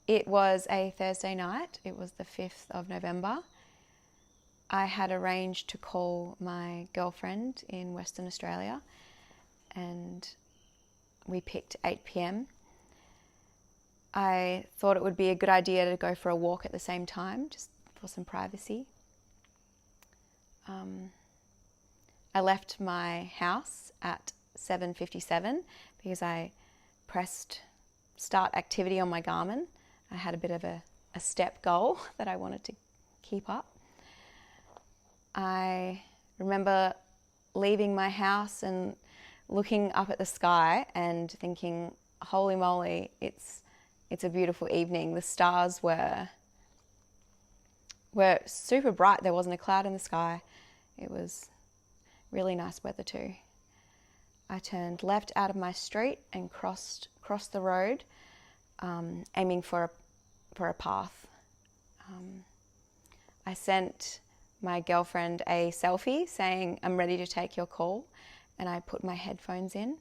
It was a Thursday night. It was the 5th of November. I had arranged to call my girlfriend in Western Australia, and we picked 8 p.m. I thought it would be a good idea to go for a walk at the same time, just for some privacy. I left my house at 7:57 because I pressed start activity on my Garmin. I had a bit of a step goal that I wanted to keep up. I remember leaving my house and looking up at the sky and thinking, holy moly, it's a beautiful evening. The stars were super bright. There wasn't a cloud in the sky. It was really nice weather too. I turned left out of my street and crossed the road, aiming for a path. I sent my girlfriend a selfie saying, "I'm ready to take your call," and I put my headphones in.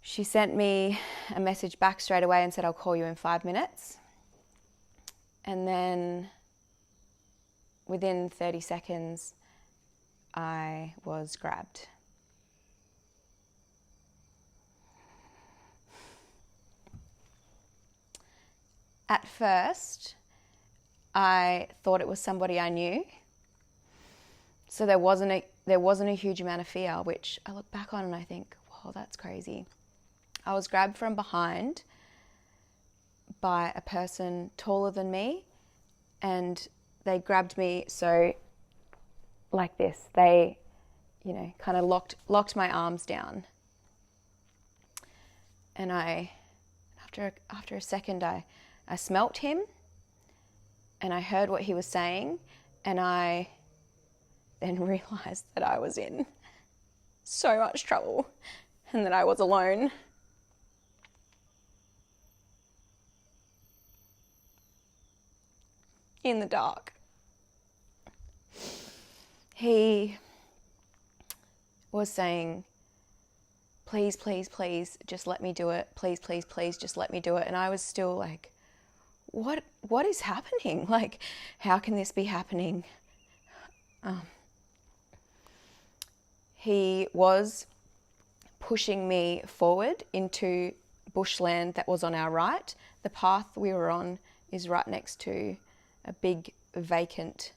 She sent me a message back straight away and said, "I'll call you in 5 minutes." And then within 30 seconds, I was grabbed. At first, I thought it was somebody I knew. So there wasn't a huge amount of fear, which I look back on and I think, whoa, that's crazy. I was grabbed from behind by a person taller than me, and they grabbed me so like this. They, kind of locked my arms down. And after a second, I smelt him, and I heard what he was saying, and I then realised that I was in so much trouble and that I was alone. In the dark. He was saying, "Please, please, please, just let me do it. Please, please, please, just let me do it." And I was still like, what is happening? Like, how can this be happening? He was pushing me forward into bushland that was on our right. The path we were on is right next to a big vacant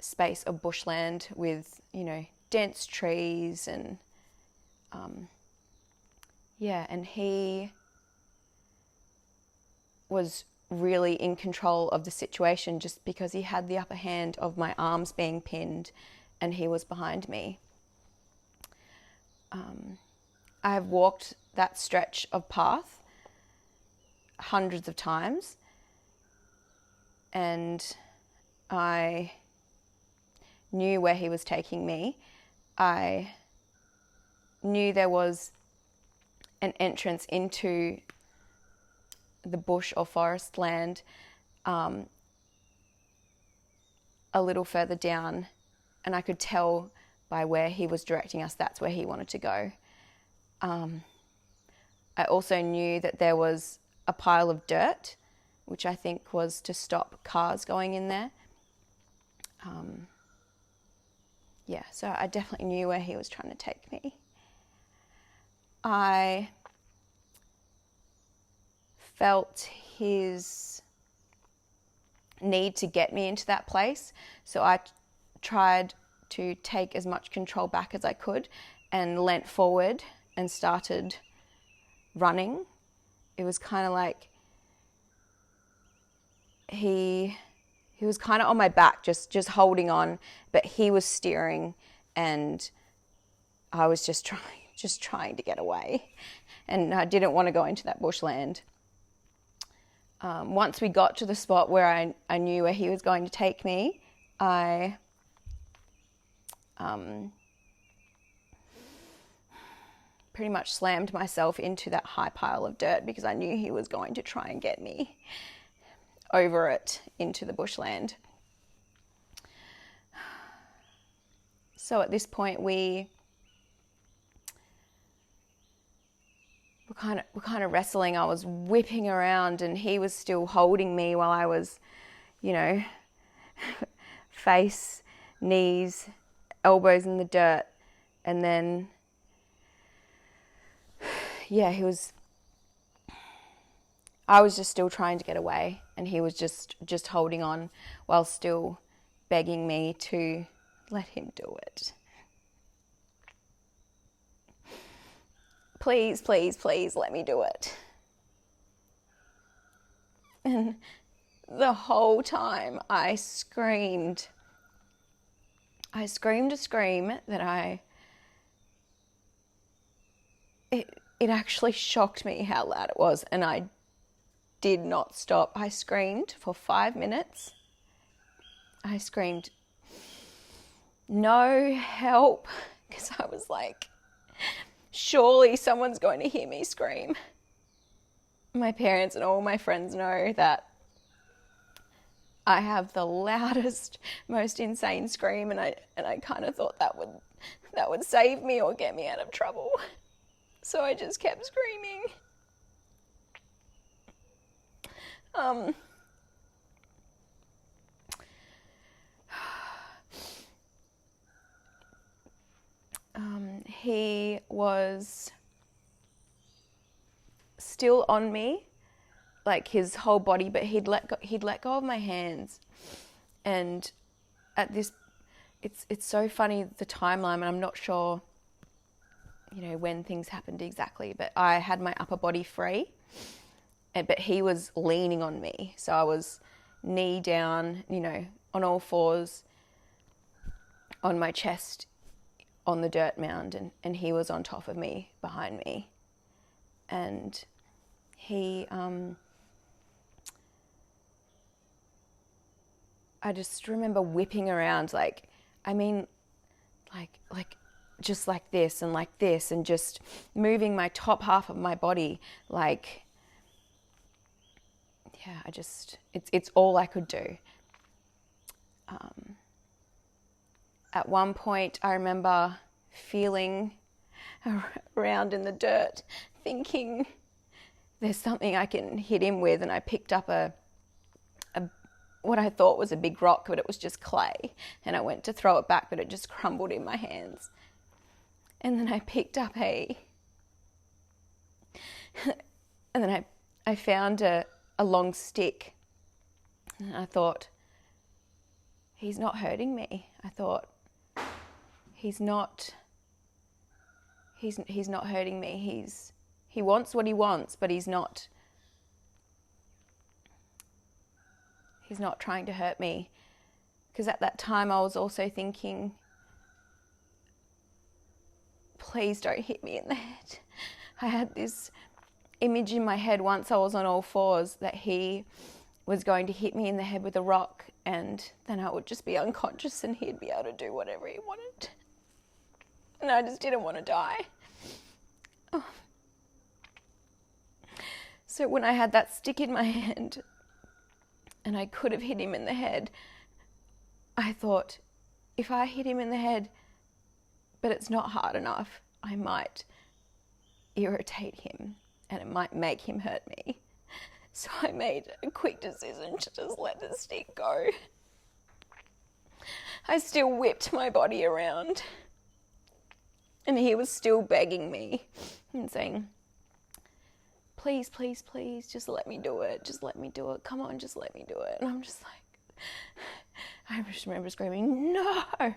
space of bushland with, dense trees and and he was really in control of the situation just because he had the upper hand of my arms being pinned and he was behind me. I have walked that stretch of path hundreds of times, and I knew where he was taking me. I knew there was an entrance into the bush or forest land a little further down, and I could tell by where he was directing us that's where he wanted to go. I also knew that there was a pile of dirt, which I think was to stop cars going in there. So I definitely knew where he was trying to take me. I felt his need to get me into that place, so I tried to take as much control back as I could and leant forward and started running. It was kind of like he was kind of on my back, just holding on, but he was steering and I was just trying to get away, and I didn't want to go into that bushland. Once we got to the spot where I knew where he was going to take me, I pretty much slammed myself into that high pile of dirt because I knew he was going to try and get me over it into the bushland. So at this point we were we're kind of wrestling. I was whipping around and he was still holding me while I was, you know, face, knees, elbows in the dirt. And then, yeah, I was just still trying to get away, and he was just holding on while still begging me to let him do it. Please, please, please let me do it. And the whole time I screamed a scream that it actually shocked me how loud it was, and I did not stop. I screamed for 5 minutes. I screamed, no, help, because I was like, surely someone's going to hear me scream. My parents and all my friends know that I have the loudest, most insane scream, and I kind of thought that would save me or get me out of trouble. So I just kept screaming. He was still on me, like his whole body, but he'd let go of my hands. And at this, it's so funny, the timeline, and I'm not sure, you know, when things happened exactly, but I had my upper body free, but he was leaning on me. So I was knee down, you know, on all fours, on my chest, on the dirt mound, and he was on top of me, behind me. And he, I just remember whipping around, just like this, and just moving my top half of my body, it's all I could do. At one point, I remember feeling around in the dirt, thinking there's something I can hit him with, and I picked up what I thought was a big rock, but it was just clay, and I went to throw it back, but it just crumbled in my hands. And then I picked up and then I found a long stick, and I thought, he's not hurting me. I thought, he's not hurting me. He wants what he wants, but he's not trying to hurt me. Because at that time I was also thinking, please don't hit me in the head. I had this image in my head once I was on all fours that he was going to hit me in the head with a rock, and then I would just be unconscious and he'd be able to do whatever he wanted. And I just didn't want to die. Oh. So when I had that stick in my hand and I could have hit him in the head, I thought, if I hit him in the head, but it's not hard enough, I might irritate him and it might make him hurt me. So I made a quick decision to just let the stick go. I still whipped my body around, and he was still begging me and saying, please, please, please, just let me do it. Just let me do it. Come on, just let me do it. And I'm just like, I just remember screaming, no.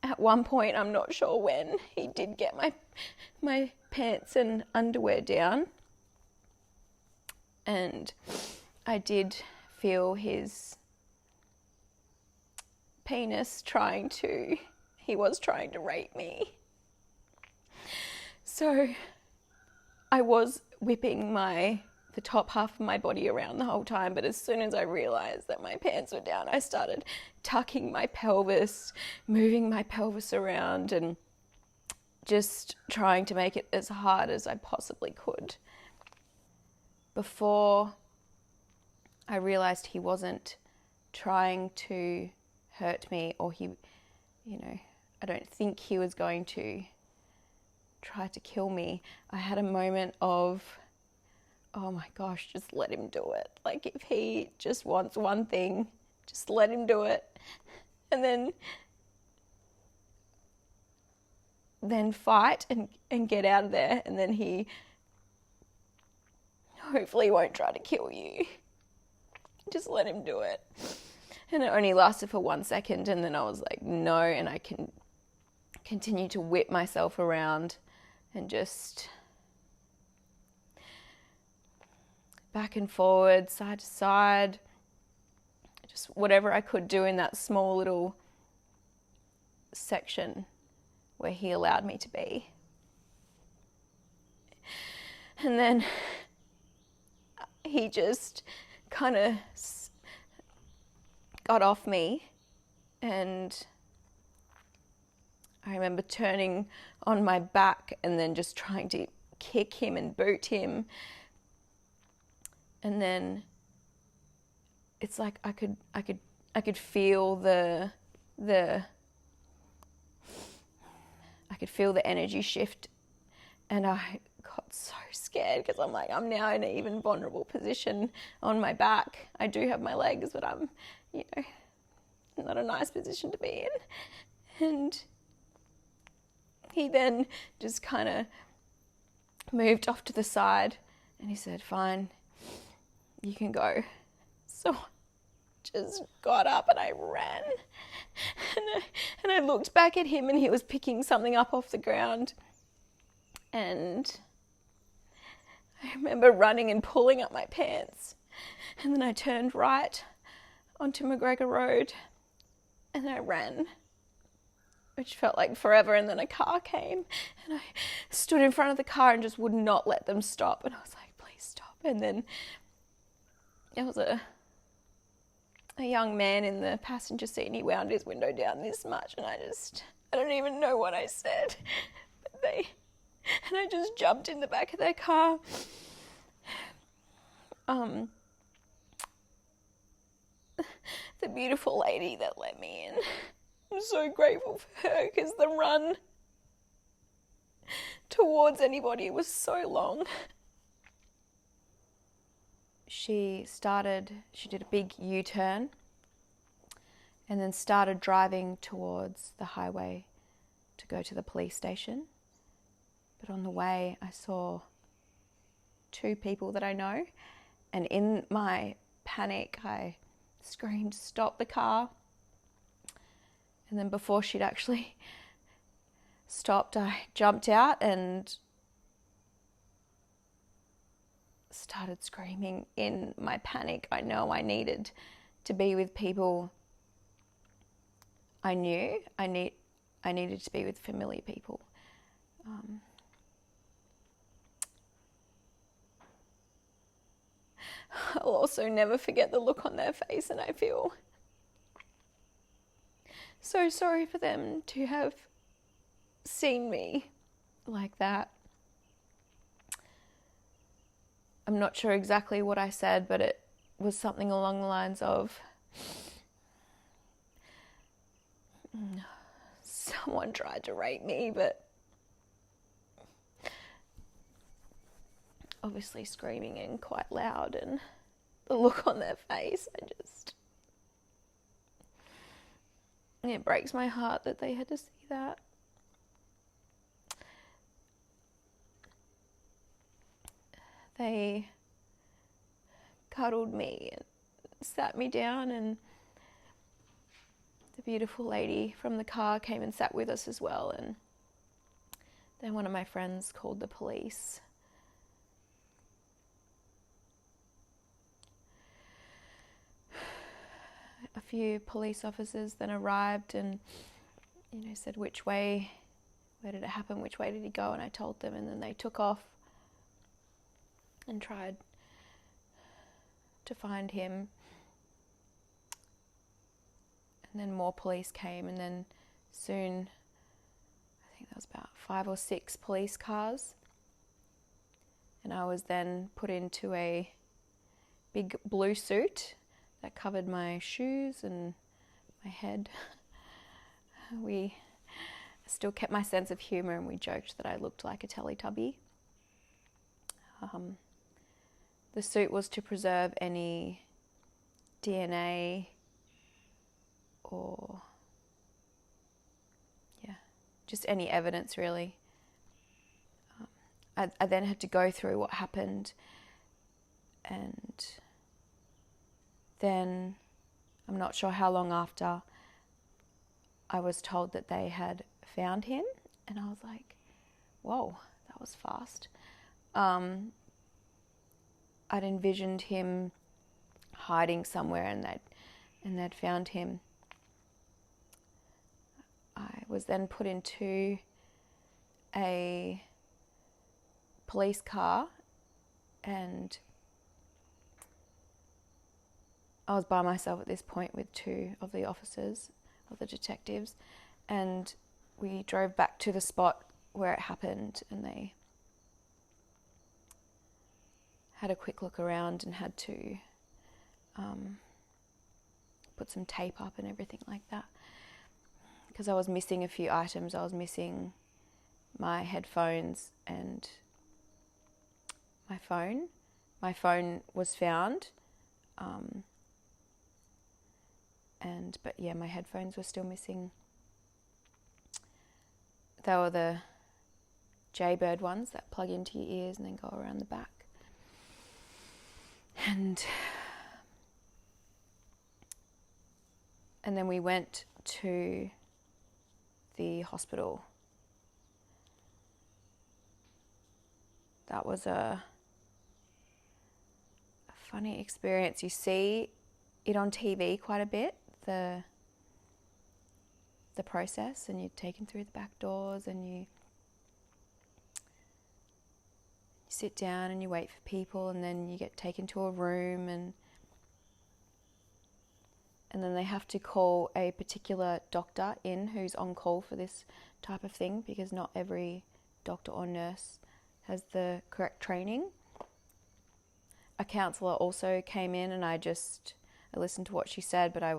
At one point, I'm not sure when, he did get my pants and underwear down, and I did feel his penis he was trying to rape me. So I was whipping the top half of my body around the whole time, but as soon as I realised that my pants were down, I started tucking my pelvis, moving my pelvis around, and just trying to make it as hard as I possibly could. Before I realized he wasn't trying to hurt me, or I don't think he was going to try to kill me. I had a moment of, oh my gosh, just let him do it. Like, if he just wants one thing, just let him do it. And then fight and get out of there, and then he hopefully won't try to kill you. Just let him do it. And it only lasted for 1 second, and then I was like, no, and I can continue to whip myself around and just back and forward, side to side, just whatever I could do in that small little section where he allowed me to be. And then he just kind of got off me, and I remember turning on my back and then just trying to kick him and boot him. And then it's like I could feel the energy shift, and I got so scared because I'm like, I'm now in an even vulnerable position on my back. I do have my legs, but I'm, not a nice position to be in. And he then just kind of moved off to the side, and he said, fine, you can go. So I just got up and I ran. And I looked back at him, and he was picking something up off the ground. And I remember running and pulling up my pants. And then I turned right onto McGregor Road, and I ran, which felt like forever. And then a car came, and I stood in front of the car and just would not let them stop. And I was like, please stop. And then there was a young man in the passenger seat, and he wound his window down this much, and I don't even know what I said. And I just jumped in the back of their car. The beautiful lady that let me in, I'm so grateful for her, because the run towards anybody was so long. She did a big U-turn and then started driving towards the highway to go to the police station. But on the way, I saw 2 people that I know, and in my panic, I screamed, stop the car. And then before she'd actually stopped, I jumped out and started screaming in my panic. I know I needed to be with people I knew. I needed to be with familiar people. I'll also never forget the look on their face, and I feel so sorry for them to have seen me like that. I'm not sure exactly what I said, but it was something along the lines of, someone tried to rape me, but obviously screaming and quite loud, and the look on their face, it breaks my heart that they had to see that. They cuddled me and sat me down, and the beautiful lady from the car came and sat with us as well, and then one of my friends called the police. A few police officers then arrived and, said, where did it happen, which way did he go? And I told them, and then they took off and tried to find him. And then more police came, and then soon, I think there was about 5 or 6 police cars. And I was then put into a big blue suit that covered my shoes and my head. We still kept my sense of humour, and we joked that I looked like a Teletubby. The suit was to preserve any DNA or, just any evidence really. I then had to go through what happened, and then I'm not sure how long after I was told that they had found him, and I was like, whoa, that was fast. I'd envisioned him hiding somewhere, and they'd found him. I was then put into a police car, and I was by myself at this point with two of the officers, of the detectives, and we drove back to the spot where it happened, and they had a quick look around and had to put some tape up and everything like that, because I was missing a few items. I was missing my headphones and my phone. My phone was found, but my headphones were still missing. They were the Jaybird ones that plug into your ears and then go around the back. And then we went to the hospital. That was a funny experience. You see it on TV quite a bit, the process, and you're taken through the back doors, and you sit down and you wait for people, and then you get taken to a room, and then they have to call a particular doctor in who's on call for this type of thing, because not every doctor or nurse has the correct training. A counsellor also came in, and I listened to what she said, but I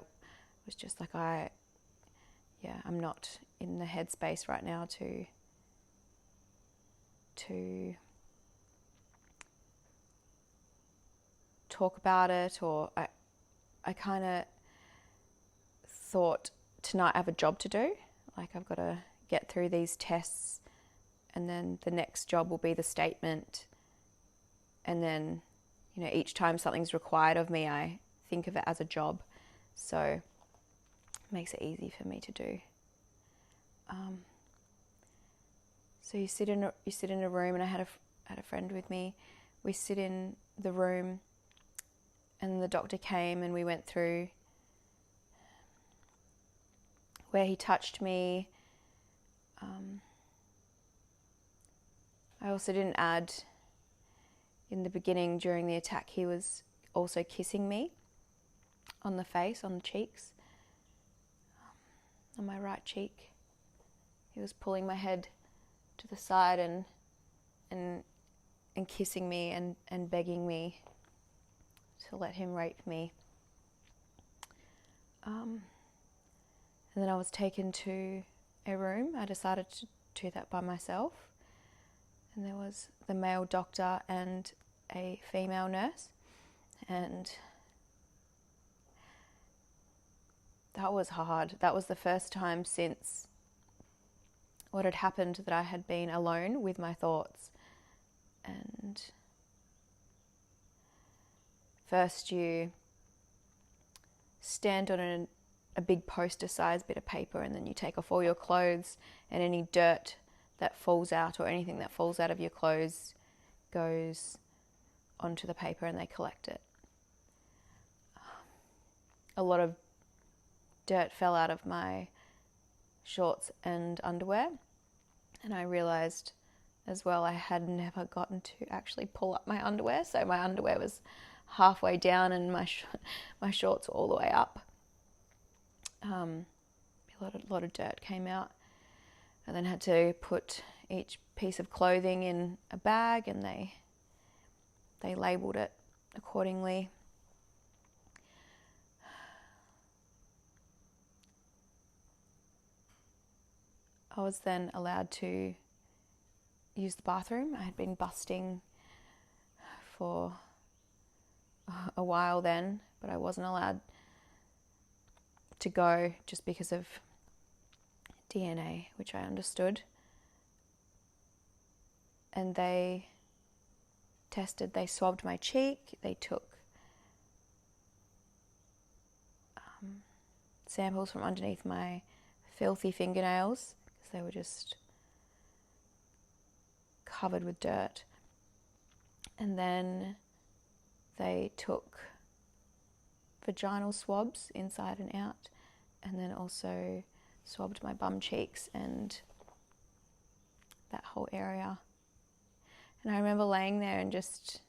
was just like, I'm not in the headspace right now to talk about it, or I kind of thought tonight I have a job to do. Like, I've got to get through these tests, and then the next job will be the statement, and then each time something's required of me, I think of it as a job, so it makes it easy for me to do. So you sit in a room, and I had a friend with me. We sit in the room, and the doctor came, and we went through where he touched me. I also didn't add, in the beginning during the attack, he was also kissing me on the face, on the cheeks, on my right cheek. He was pulling my head to the side and kissing me and begging me to let him rape me. And then I was taken to a room. I decided to do that by myself. And there was the male doctor and a female nurse. And that was hard. That was the first time since what had happened that I had been alone with my thoughts. And first you stand on a big poster-sized bit of paper, and then you take off all your clothes, and any dirt that falls out or anything that falls out of your clothes goes onto the paper, and they collect it. A lot of dirt fell out of my shorts and underwear, and I realised as well I had never gotten to actually pull up my underwear, so my underwear was halfway down and my shorts were all the way up. A lot of dirt came out. I then had to put each piece of clothing in a bag, and they labelled it accordingly. I was then allowed to use the bathroom. I had been busting for a while then, but I wasn't allowed to go just because of DNA, which I understood. And they swabbed my cheek, they took samples from underneath my filthy fingernails because they were just covered with dirt. And then they took vaginal swabs inside and out, and then also swabbed my bum cheeks and that whole area. And I remember laying there and just,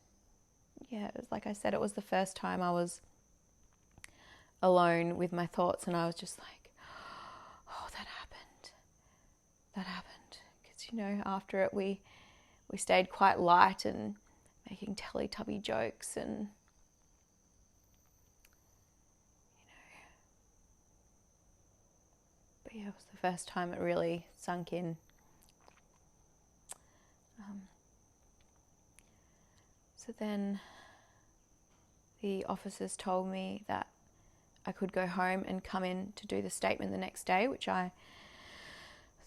it was like I said, it was the first time I was alone with my thoughts, and I was just like, oh, that happened. Because, after it we stayed quite light and making Teletubby jokes, and but it was the first time it really sunk in. So then the officers told me that I could go home and come in to do the statement the next day, which I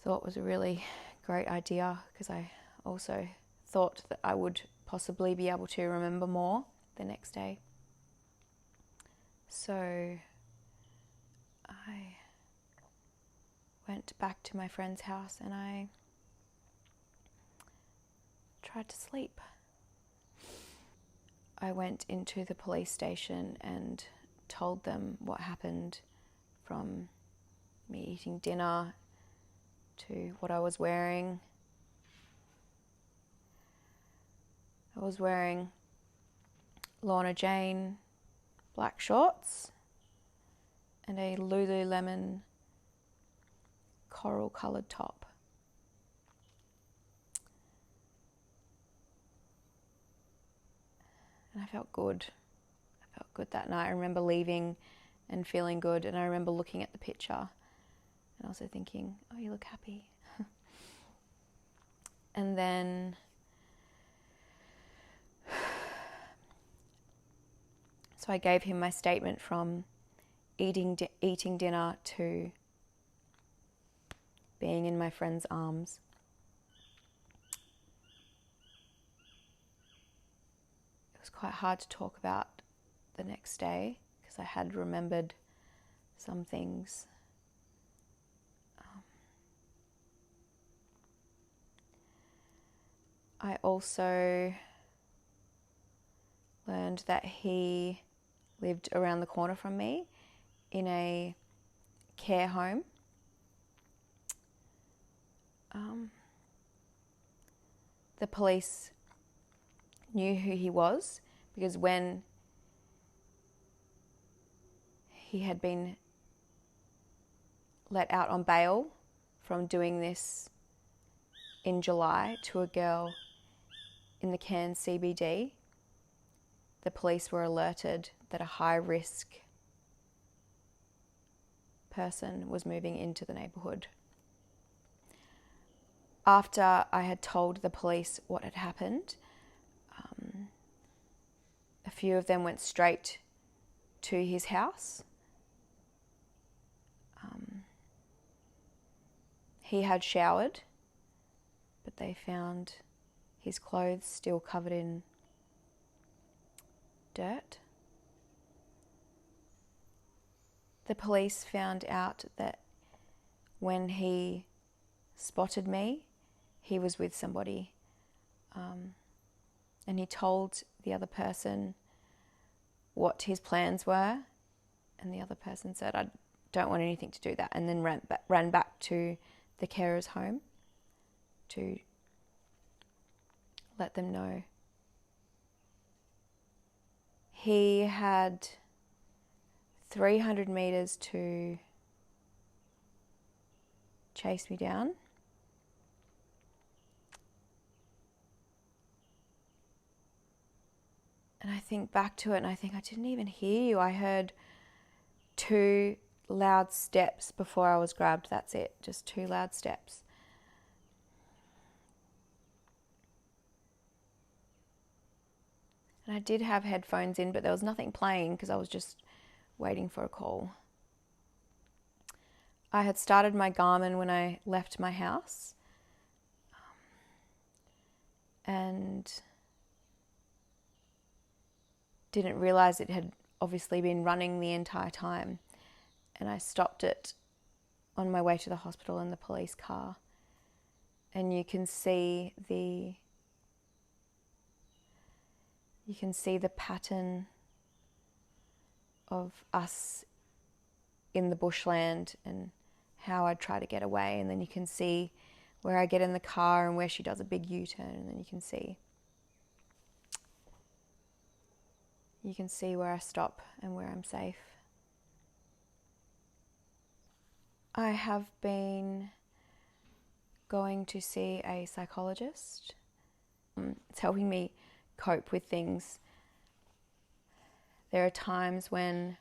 thought was a really great idea because I also thought that I would possibly be able to remember more the next day. So I went back to my friend's house and I tried to sleep. I went into the police station and told them what happened, from me eating dinner to what I was wearing. I was wearing Lorna Jane black shorts and a Lululemon coral coloured top. And I felt good. I felt good that night. I remember leaving and feeling good, and I remember looking at the picture and also thinking, oh, you look happy. And then so I gave him my statement from eating dinner to being in my friend's arms. It was quite hard to talk about the next day because I had remembered some things. I also learned that he lived around the corner from me in a care home. The police knew who he was because when he had been let out on bail from doing this in July to a girl in the Cairns CBD, the police were alerted that a high-risk person was moving into the neighbourhood. After I had told the police what had happened, a few of them went straight to his house. He had showered, but they found his clothes still covered in dirt. The police found out that when he spotted me, he was with somebody, and he told the other person what his plans were, and the other person said, I don't want anything to do that, and then ran back to the carer's home to let them know. He had 300 metres to chase me down. And I think back to it and I think, I didn't even hear you. I heard 2 loud steps before I was grabbed. That's it, just 2 loud steps. And I did have headphones in, but there was nothing playing because I was just waiting for a call. I had started my Garmin when I left my house. And didn't realize it had obviously been running the entire time. And I stopped it on my way to the hospital in the police car. And you can see the pattern of us in the bushland and how I'd try to get away. And then you can see where I get in the car and where she does a big U-turn, and then you can see where I stop and where I'm safe. I have been going to see a psychologist. It's helping me cope with things. There are times when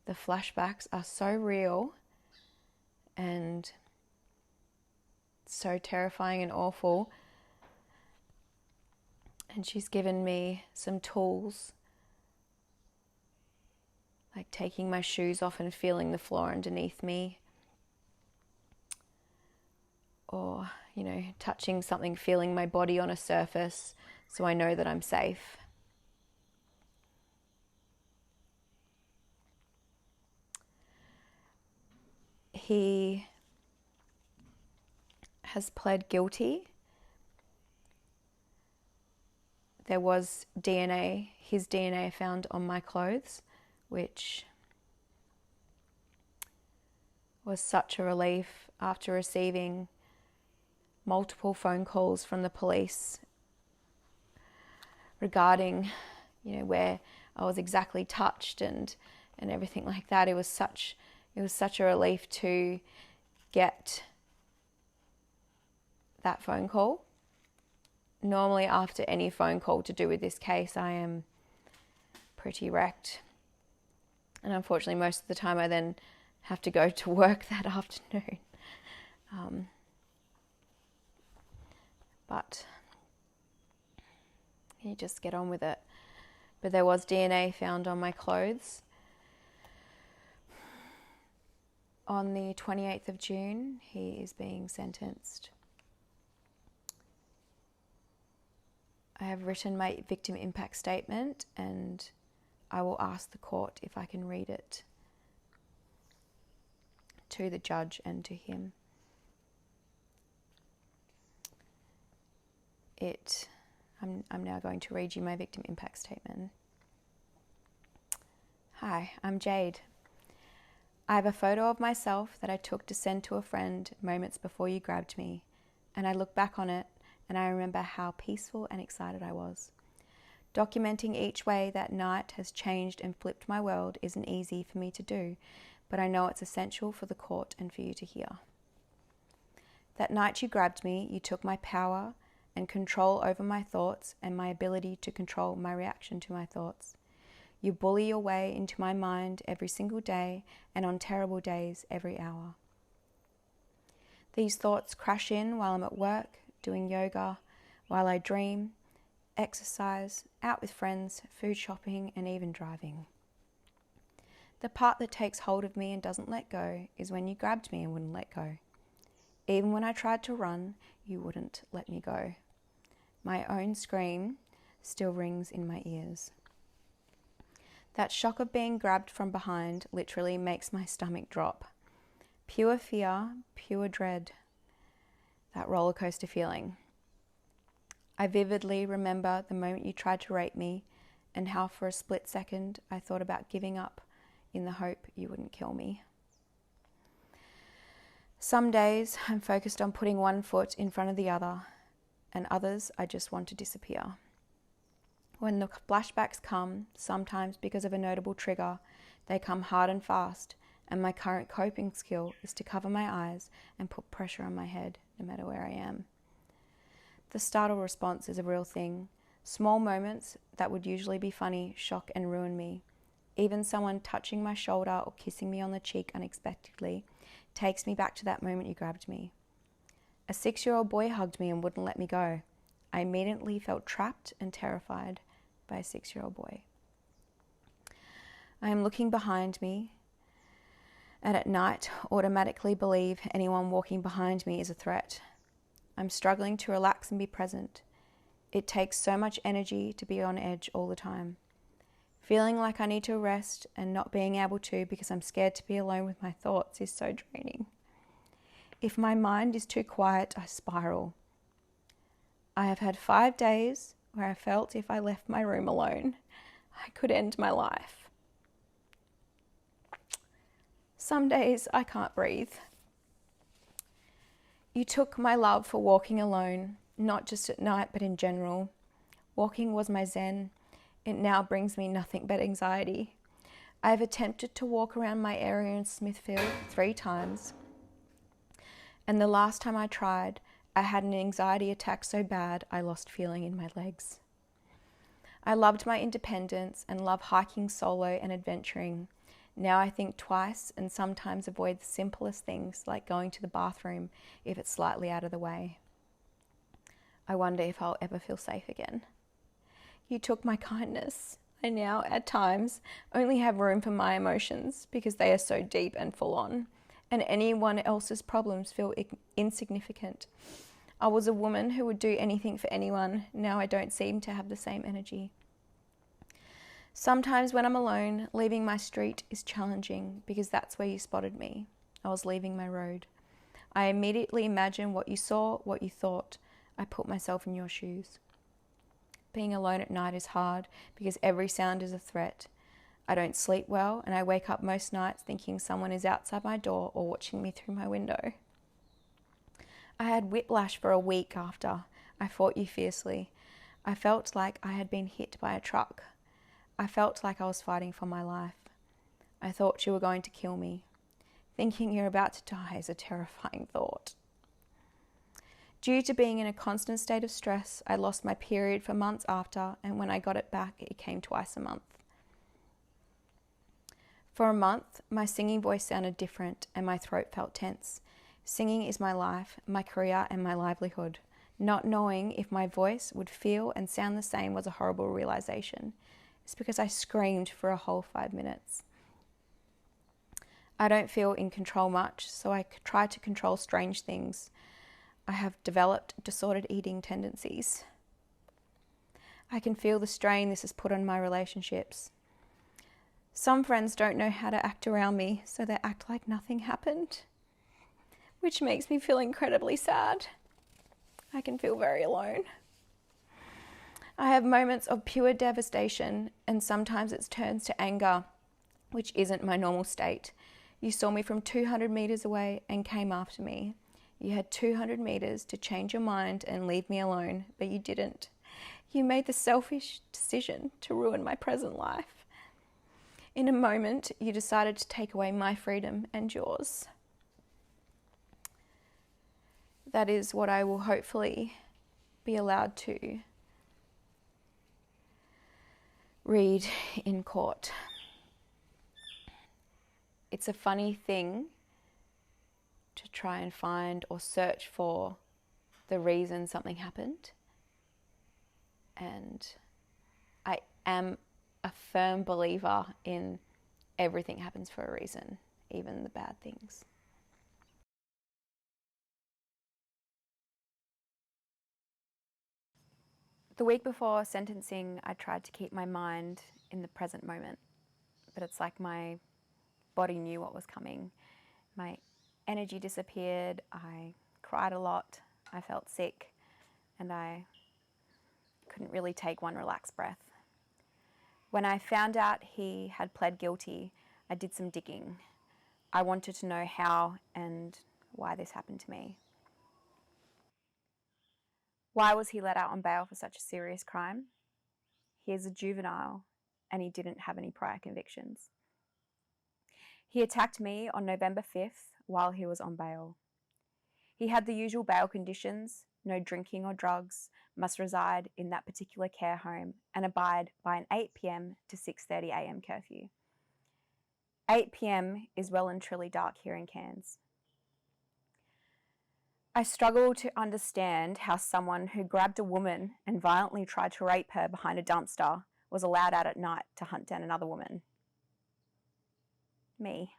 the flashbacks are so real and so terrifying and awful. And she's given me some tools, like taking my shoes off and feeling the floor underneath me. Or, touching something, feeling my body on a surface so I know that I'm safe. He has pled guilty. There was his DNA found on my clothes, which was such a relief after receiving multiple phone calls from the police regarding, where I was exactly touched and everything like that. It was such a relief to get that phone call. Normally after any phone call to do with this case, I am pretty wrecked. And unfortunately, most of the time I then have to go to work that afternoon. But you just get on with it. But there was DNA found on my clothes. On the 28th of June, he is being sentenced. I have written my victim impact statement, and I will ask the court if I can read it to the judge and to him. I'm now going to read you my victim impact statement. Hi, I'm Jade. I have a photo of myself that I took to send to a friend moments before you grabbed me, and I look back on it and I remember how peaceful and excited I was. Documenting each way that night has changed and flipped my world isn't easy for me to do, but I know it's essential for the court and for you to hear. That night you grabbed me, you took my power and control over my thoughts and my ability to control my reaction to my thoughts. You bully your way into my mind every single day, and on terrible days, every hour. These thoughts crash in while I'm at work, doing yoga, while I dream, exercise, out with friends, food shopping, and even driving. The part that takes hold of me and doesn't let go is when you grabbed me and wouldn't let go. Even when I tried to run, you wouldn't let me go. My own scream still rings in my ears. That shock of being grabbed from behind literally makes my stomach drop. Pure fear, pure dread. That roller coaster feeling. I vividly remember the moment you tried to rape me and how for a split second I thought about giving up in the hope you wouldn't kill me. Some days I'm focused on putting one foot in front of the other, and others I just want to disappear. When the flashbacks come, sometimes because of a notable trigger, they come hard and fast, and my current coping skill is to cover my eyes and put pressure on my head, no matter where I am. The startle response is a real thing. Small moments that would usually be funny shock and ruin me. Even someone touching my shoulder or kissing me on the cheek unexpectedly takes me back to that moment you grabbed me. A 6-year-old boy hugged me and wouldn't let me go. I immediately felt trapped and terrified by a 6-year-old boy. I am looking behind me and at night automatically believe anyone walking behind me is a threat. I'm struggling to relax and be present. It takes so much energy to be on edge all the time. Feeling like I need to rest and not being able to because I'm scared to be alone with my thoughts is so draining. If my mind is too quiet, I spiral. I have had 5 days where I felt if I left my room alone, I could end my life. Some days I can't breathe. You took my love for walking alone, not just at night but in general. Walking was my zen. It now brings me nothing but anxiety. I have attempted to walk around my area in Smithfield 3 times. And the last time I tried, I had an anxiety attack so bad I lost feeling in my legs. I loved my independence and love hiking solo and adventuring. Now I think twice and sometimes avoid the simplest things like going to the bathroom if it's slightly out of the way. I wonder if I'll ever feel safe again. You took my kindness. I now, at times, only have room for my emotions because they are so deep and full on, and anyone else's problems feel insignificant. I was a woman who would do anything for anyone. Now I don't seem to have the same energy. Sometimes when I'm alone, leaving my street is challenging because that's where you spotted me. I was leaving my road. I immediately imagine what you saw, what you thought. I put myself in your shoes. Being alone at night is hard because every sound is a threat. I don't sleep well and I wake up most nights thinking someone is outside my door or watching me through my window. I had whiplash for a week after. I fought you fiercely. I felt like I had been hit by a truck. I felt like I was fighting for my life. I thought you were going to kill me. Thinking you're about to die is a terrifying thought. Due to being in a constant state of stress, I lost my period for months after, and when I got it back, it came twice a month. For a month, my singing voice sounded different and my throat felt tense. Singing is my life, my career, and my livelihood. Not knowing if my voice would feel and sound the same was a horrible realization. It's because I screamed for a whole 5 minutes. I don't feel in control much, so I try to control strange things. I have developed disordered eating tendencies. I can feel the strain this has put on my relationships. Some friends don't know how to act around me, so they act like nothing happened, which makes me feel incredibly sad. I can feel very alone. I have moments of pure devastation, and sometimes it turns to anger, which isn't my normal state. You saw me from 200 meters away and came after me. You had 200 meters to change your mind and leave me alone, but you didn't. You made the selfish decision to ruin my present life. In a moment, you decided to take away my freedom and yours. That is what I will hopefully be allowed to read in court. It's a funny thing to try and find or search for the reason something happened. And I am a firm believer in everything happens for a reason, even the bad things. The week before sentencing, I tried to keep my mind in the present moment, but it's like my body knew what was coming. My energy disappeared, I cried a lot, I felt sick, and I couldn't really take one relaxed breath. When I found out he had pled guilty, I did some digging. I wanted to know how and why this happened to me. Why was he let out on bail for such a serious crime? He is a juvenile and he didn't have any prior convictions. He attacked me on November 5th while he was on bail. He had the usual bail conditions: no drinking or drugs, must reside in that particular care home, and abide by an 8 p.m. to 6:30 a.m. curfew. 8 p.m. is well and truly dark here in Cairns. I struggle to understand how someone who grabbed a woman and violently tried to rape her behind a dumpster was allowed out at night to hunt down another woman. Me.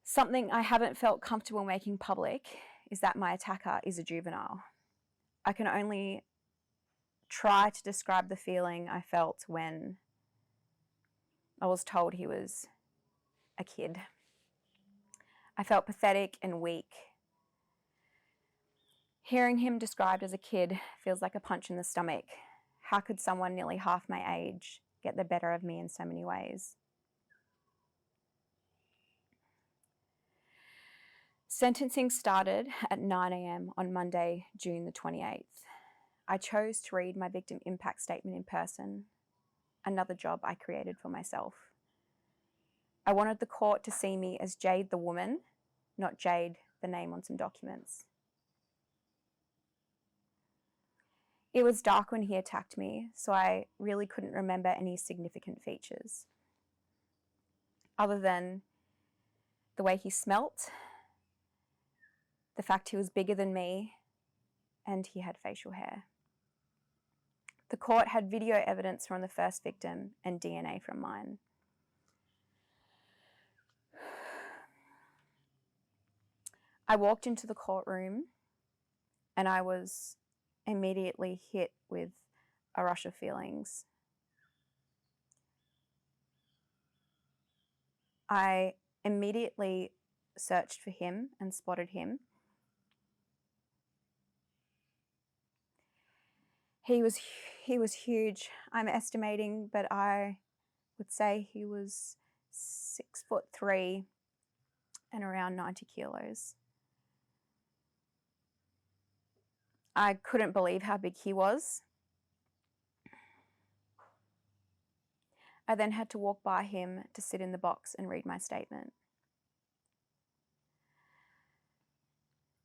Something I haven't felt comfortable making public is that my attacker is a juvenile. I can only try to describe the feeling I felt when I was told he was a kid. I felt pathetic and weak. Hearing him described as a kid feels like a punch in the stomach. How could someone nearly half my age get the better of me in so many ways? Sentencing started at 9 a.m. on Monday, June the 28th. I chose to read my victim impact statement in person, another job I created for myself. I wanted the court to see me as Jade the woman, not Jade the name on some documents. It was dark when he attacked me, so I really couldn't remember any significant features, other than the way he smelt, the fact he was bigger than me, and he had facial hair. The court had video evidence from the first victim and DNA from mine. I walked into the courtroom and I was immediately hit with a rush of feelings. I immediately searched for him and spotted him. He was huge. I'm estimating, but I would say he was 6'3" and around 90 kilos. I couldn't believe how big he was. I then had to walk by him to sit in the box and read my statement.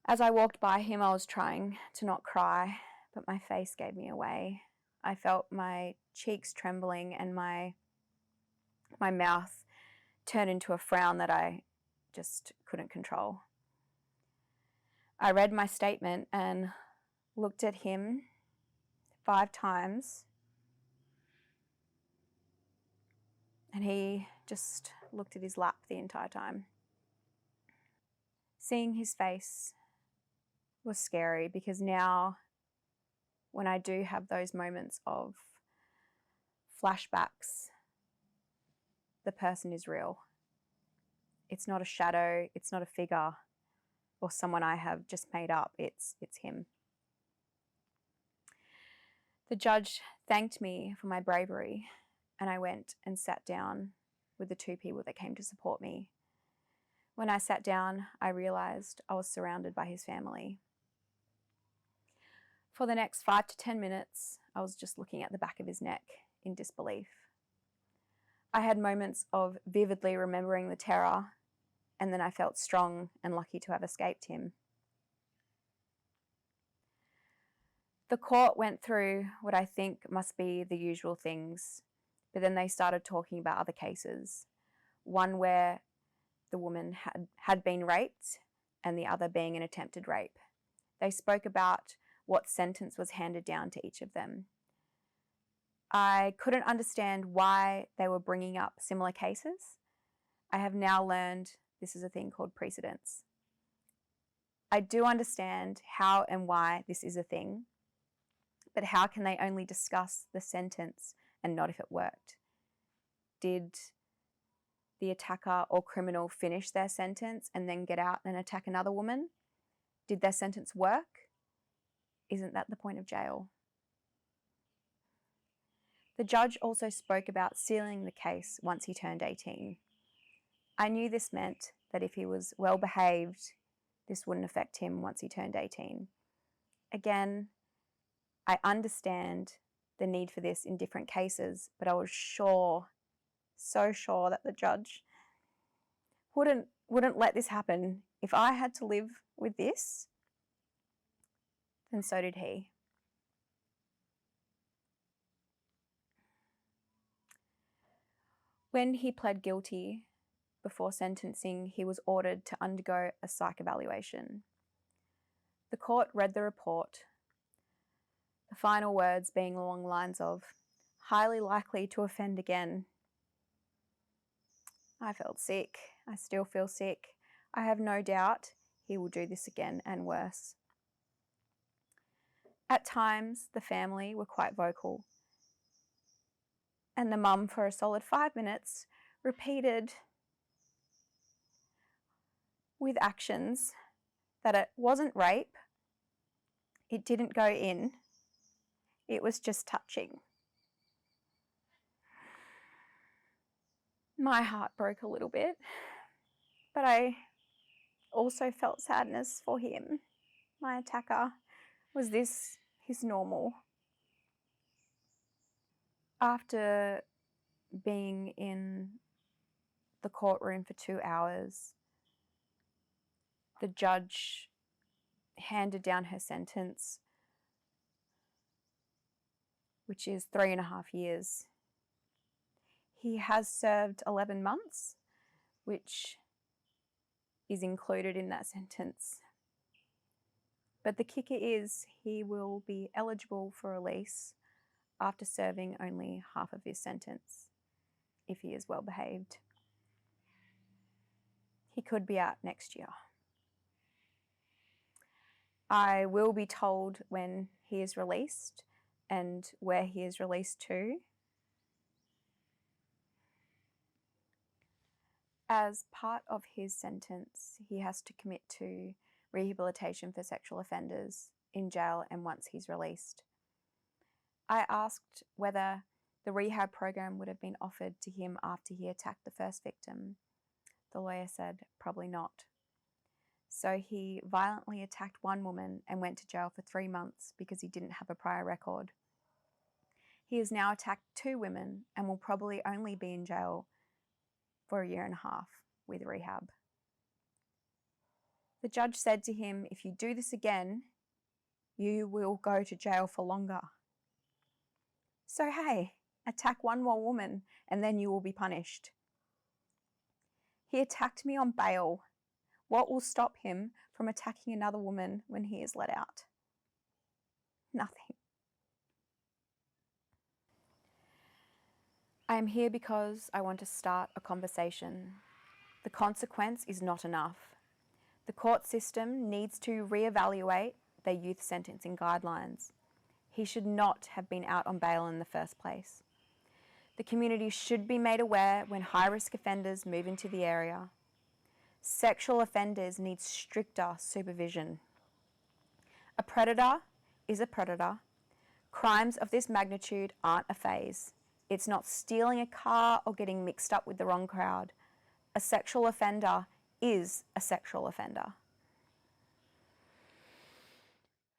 As I walked by him, I was trying to not cry, but my face gave me away. I felt my cheeks trembling and my mouth turn into a frown that I just couldn't control. I read my statement and looked at him 5 times, and he just looked at his lap the entire time. Seeing his face was scary because now when I do have those moments of flashbacks, the person is real. It's not a shadow, it's not a figure or someone I have just made up, it's him. The judge thanked me for my bravery, and I went and sat down with the 2 people that came to support me. When I sat down, I realized I was surrounded by his family. For the next 5 to 10 minutes, I was just looking at the back of his neck in disbelief. I had moments of vividly remembering the terror, and then I felt strong and lucky to have escaped him. The court went through what I think must be the usual things, but then they started talking about other cases. One where the woman had been raped and the other being an attempted rape. They spoke about what sentence was handed down to each of them. I couldn't understand why they were bringing up similar cases. I have now learned this is a thing called precedence. I do understand how and why this is a thing, but how can they only discuss the sentence and not if it worked? Did the attacker or criminal finish their sentence and then get out and attack another woman? Did their sentence work? Isn't that the point of jail? The judge also spoke about sealing the case once he turned 18. I knew this meant that if he was well behaved, this wouldn't affect him once he turned 18. Again, I understand the need for this in different cases, but I was sure, so sure that the judge wouldn't let this happen. If I had to live with this, then so did he. When he pled guilty, before sentencing, he was ordered to undergo a psych evaluation. The court read the report, the final words being along the lines of, "Highly likely to offend again." I felt sick. I still feel sick. I have no doubt he will do this again and worse. At times, the family were quite vocal, and the mum, for a solid 5 minutes, repeated with actions that it wasn't rape, it didn't go in, it was just touching. My heart broke a little bit, but I also felt sadness for him, my attacker. Was this his normal? After being in the courtroom for 2 hours, the judge handed down her sentence, which is 3.5 years. He has served 11 months, which is included in that sentence. But the kicker is he will be eligible for release after serving only half of his sentence, if he is well behaved. He could be out next year. I will be told when he is released and where he is released to. As part of his sentence, he has to commit to rehabilitation for sexual offenders in jail and once he's released. I asked whether the rehab program would have been offered to him after he attacked the first victim. The lawyer said probably not. So he violently attacked one woman and went to jail for 3 months because he didn't have a prior record. He has now attacked 2 women and will probably only be in jail for 1.5 years with rehab. The judge said to him, "If you do this again, you will go to jail for longer. So hey, attack one more woman and then you will be punished." He attacked me on bail. What will stop him from attacking another woman when he is let out? Nothing. I am here because I want to start a conversation. The consequence is not enough. The court system needs to reevaluate their youth sentencing guidelines. He should not have been out on bail in the first place. The community should be made aware when high-risk offenders move into the area. Sexual offenders need stricter supervision. A predator is a predator. Crimes of this magnitude aren't a phase. It's not stealing a car or getting mixed up with the wrong crowd. A sexual offender is a sexual offender.